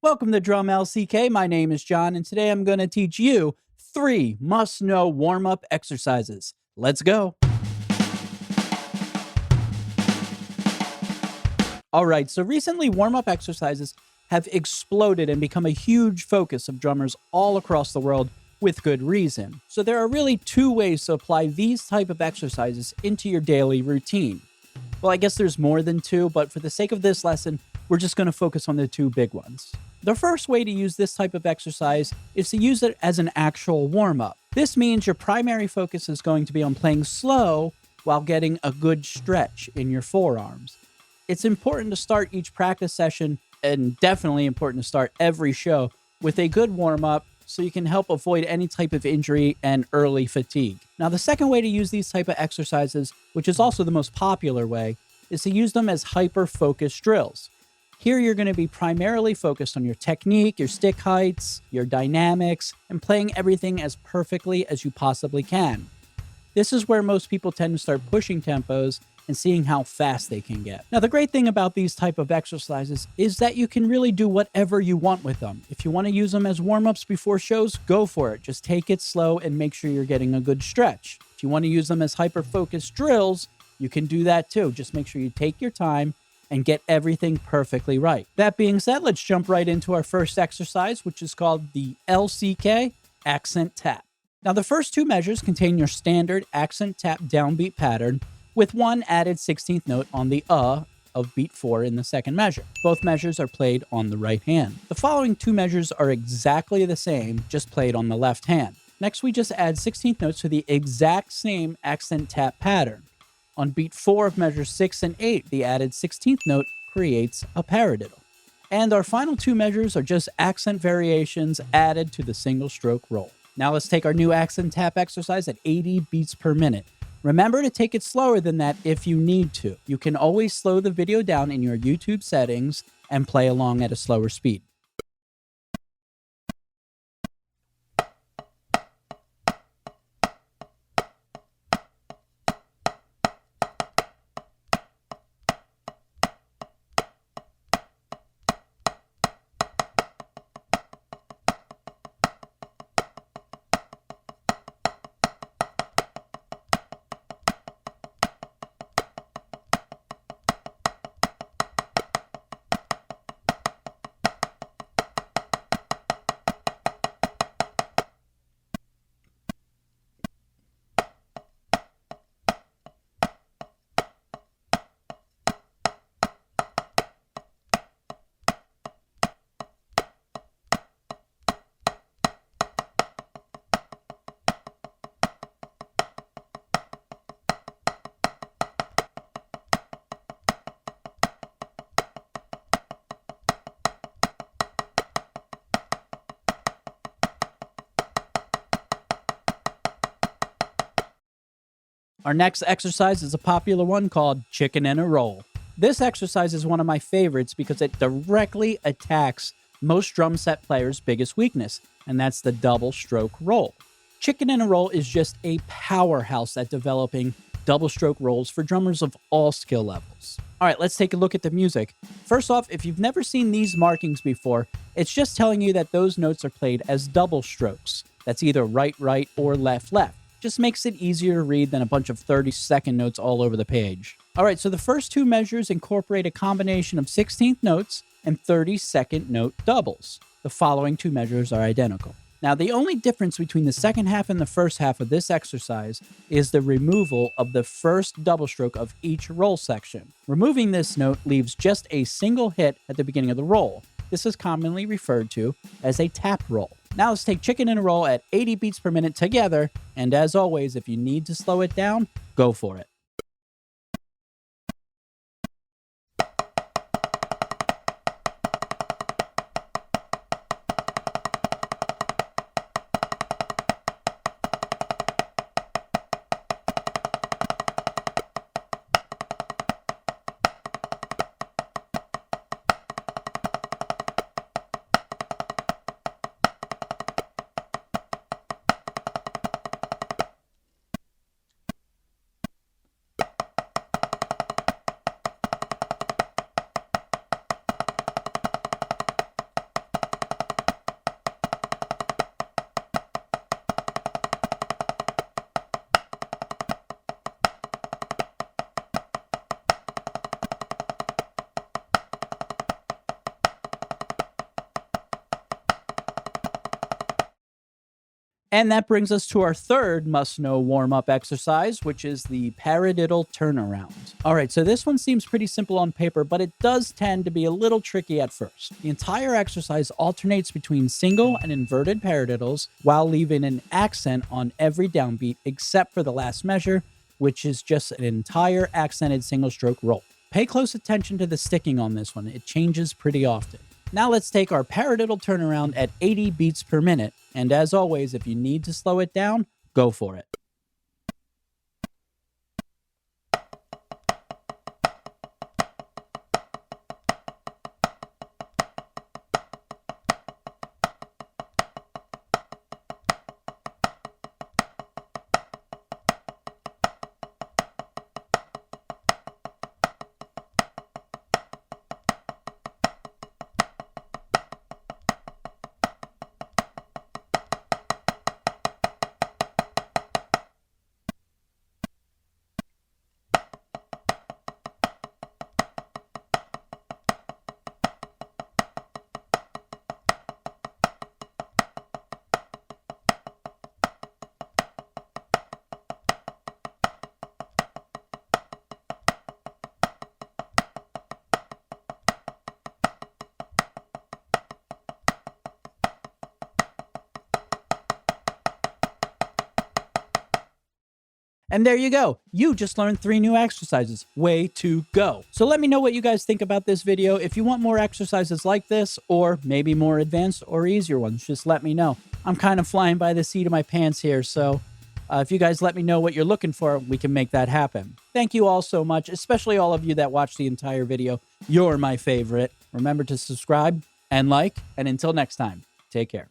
Welcome to Drum LCK. My name is John, and today I'm going to teach you 3 must-know warm-up exercises. Let's go. All right, so recently warm-up exercises have exploded and become a huge focus of drummers all across the world with good reason. So there are really 2 ways to apply these type of exercises into your daily routine. Well, I guess there's more than 2, but for the sake of this lesson, we're just going to focus on the 2 big ones. The first way to use this type of exercise is to use it as an actual warm-up. This means your primary focus is going to be on playing slow while getting a good stretch in your forearms. It's important to start each practice session, and definitely important to start every show, with a good warm-up so you can help avoid any type of injury and early fatigue. Now, the second way to use these type of exercises, which is also the most popular way, is to use them as hyper-focused drills. Here, you're going to be primarily focused on your technique, your stick heights, your dynamics, and playing everything as perfectly as you possibly can. This is where most people tend to start pushing tempos and seeing how fast they can get. Now, the great thing about these type of exercises is that you can really do whatever you want with them. If you want to use them as warm-ups before shows, go for it. Just take it slow and make sure you're getting a good stretch. If you want to use them as hyper-focused drills, you can do that too. Just make sure you take your time and get everything perfectly right. That being said, let's jump right into our first exercise, which is called the LCK Accent Tap. Now, the first 2 measures contain your standard accent tap downbeat pattern with 1 added 16th note on the of beat 4 in the second measure. Both measures are played on the right hand. The following 2 measures are exactly the same, just played on the left hand. Next, we just add 16th notes to the exact same accent tap pattern. On beat 4 of measures 6 and 8, the added 16th note creates a paradiddle. And our final 2 measures are just accent variations added to the single stroke roll. Now let's take our new accent tap exercise at 80 beats per minute. Remember to take it slower than that if you need to. You can always slow the video down in your YouTube settings and play along at a slower speed. Our next exercise is a popular one called Chicken in a Roll. This exercise is one of my favorites because it directly attacks most drum set players' biggest weakness, and that's the double stroke roll. Chicken in a Roll is just a powerhouse at developing double stroke rolls for drummers of all skill levels. All right, let's take a look at the music. First off, if you've never seen these markings before, it's just telling you that those notes are played as double strokes. That's either right-right or left-left. Just makes it easier to read than a bunch of 30-second notes all over the page. All right, so the first 2 measures incorporate a combination of 16th notes and 30-second note doubles. The following 2 measures are identical. Now, the only difference between the second half and the first half of this exercise is the removal of the first double stroke of each roll section. Removing this note leaves just a single hit at the beginning of the roll. This is commonly referred to as a tap roll. Now let's take Chicken in a Roll at 80 beats per minute together, and as always, if you need to slow it down, go for it. And that brings us to our third must-know warm-up exercise, which is the Paradiddle turnaround. All right, so this one seems pretty simple on paper, but it does tend to be a little tricky at first. The entire exercise alternates between single and inverted paradiddles while leaving an accent on every downbeat except for the last measure, which is just an entire accented single-stroke roll. Pay close attention to the sticking on this one. It changes pretty often. Now let's take our Paradiddle turnaround at 80 beats per minute, and as always, if you need to slow it down, go for it. And there you go. You just learned 3 new exercises. Way to go. So let me know what you guys think about this video. If you want more exercises like this, or maybe more advanced or easier ones, just let me know. I'm kind of flying by the seat of my pants here, so if you guys let me know what you're looking for, we can make that happen. Thank you all so much, especially all of you that watched the entire video. You're my favorite. Remember to subscribe and like, and until next time, take care.